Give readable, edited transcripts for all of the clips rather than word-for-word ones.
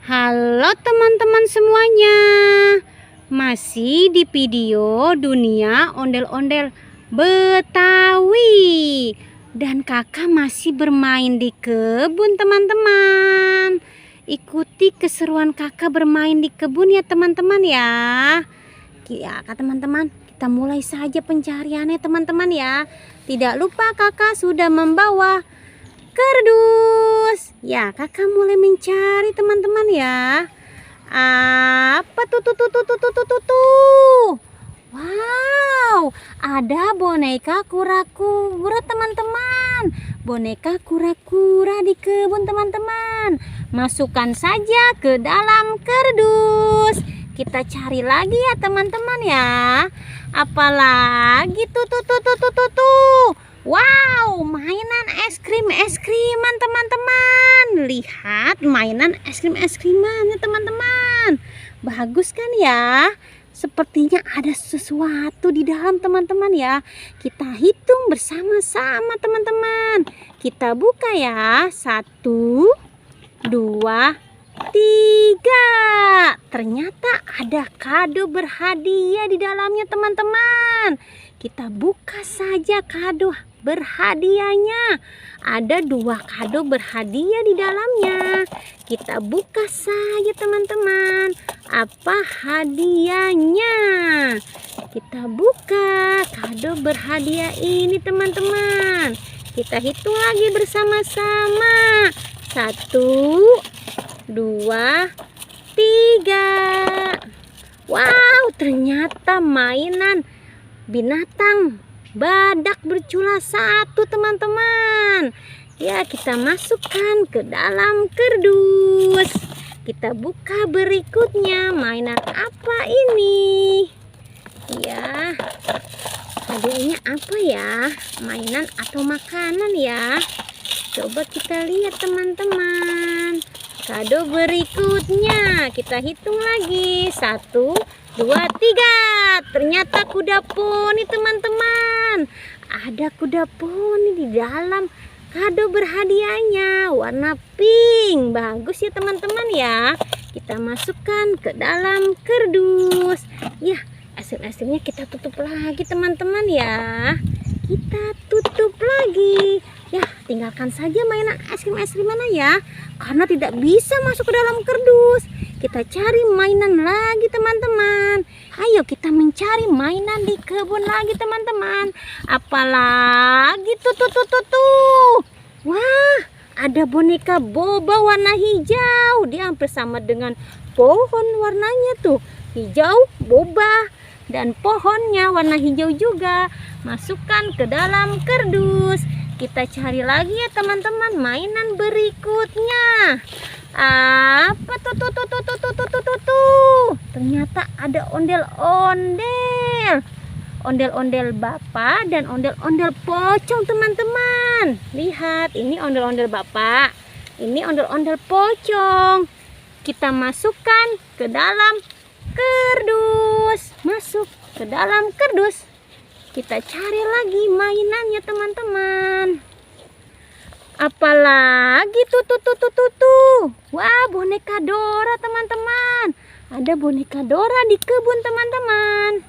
Halo teman-teman semuanya. Masih di video dunia ondel-ondel Betawi. Dan kakak masih bermain di kebun teman-teman. Ikuti keseruan kakak bermain di kebun ya teman-teman ya. Ya teman-teman, kita mulai saja pencariannya teman-teman ya. Tidak lupa kakak sudah membawa kardus. Ya, kakak mulai mencari teman-teman ya. Apa tuh? Wow, ada boneka kura-kura teman-teman. Boneka kura-kura di kebun teman-teman. Masukkan saja ke dalam kardus. Kita cari lagi ya teman-teman ya. Apalagi tuh. Wow, mainan es krim-es-kriman teman-teman. Lihat mainan es krim-es-krimannya teman-teman. Bagus kan ya? Sepertinya ada sesuatu di dalam teman-teman ya. Kita hitung bersama-sama teman-teman. Kita buka ya. 1, 2, 3. Ternyata ada kado berhadiah di dalamnya teman-teman. Kita buka saja kado berhadiahnya. Ada 2 kado berhadiah di dalamnya. Kita buka saja teman-teman. Apa hadiahnya? Kita buka kado berhadiah ini teman-teman. Kita hitung lagi bersama-sama. 1, 2, 3. Wow, ternyata mainan binatang badak bercula 1 teman-teman. Ya, kita masukkan ke dalam kardus. Kita buka berikutnya. Mainan apa ini? Ya, hadiahnya apa ya? Mainan atau makanan ya? Coba kita lihat teman-teman. Kado berikutnya. Kita hitung lagi. 1, 2, 3. Ternyata kuda poni teman-teman. Ada kuda poni di dalam kado berhadiahnya. Warna pink. Bagus ya teman-teman ya. Kita masukkan ke dalam kardus. Ya, asin-asinnya kita tutup lagi teman-teman ya. Kita tutup lagi. Ya, tinggalkan saja mainan es krim mana ya. Karena tidak bisa masuk ke dalam kardus. Kita cari mainan lagi teman-teman. Ayo kita mencari mainan di kebun lagi teman-teman. Apalagi tuh. Wah, ada boneka boba warna hijau. Dia hampir sama dengan pohon warnanya tuh. Hijau, boba. Dan pohonnya warna hijau juga. Masukkan ke dalam kardus. Kita cari lagi ya teman-teman mainan berikutnya. Apa tuh? Ternyata ada ondel-ondel. Ondel-ondel bapak dan ondel-ondel pocong teman-teman. Lihat, ini ondel-ondel bapak. Ini ondel-ondel pocong. Kita masukkan ke dalam kardus. Masuk ke dalam kardus. Kita cari lagi mainannya teman-teman. Apalagi tuh. Wah, boneka Dora teman-teman. Ada boneka Dora di kebun teman-teman.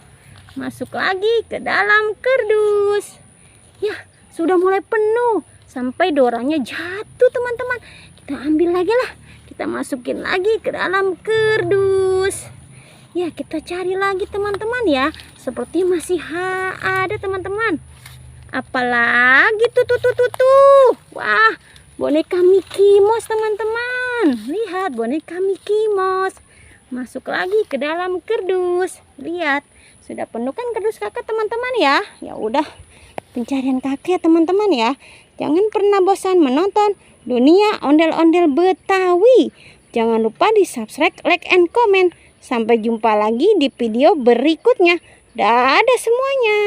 Masuk lagi ke dalam kardus. Ya, sudah mulai penuh. Sampai Doranya jatuh teman-teman. Kita ambil lagi lah. Kita masukin lagi ke dalam kardus. Ya, kita cari lagi teman-teman ya. Seperti masih ada teman-teman. Apalagi tuh. Wah, boneka Mickey Mouse teman-teman. Lihat boneka Mickey Mouse. Masuk lagi ke dalam kardus. Lihat, sudah penuh kan kardus kakak teman-teman ya. Ya udah, pencarian kakek teman-teman ya. Jangan pernah bosan menonton dunia ondel-ondel Betawi. Jangan lupa di subscribe, like, and comment. Sampai jumpa lagi di video berikutnya. Dadah semuanya.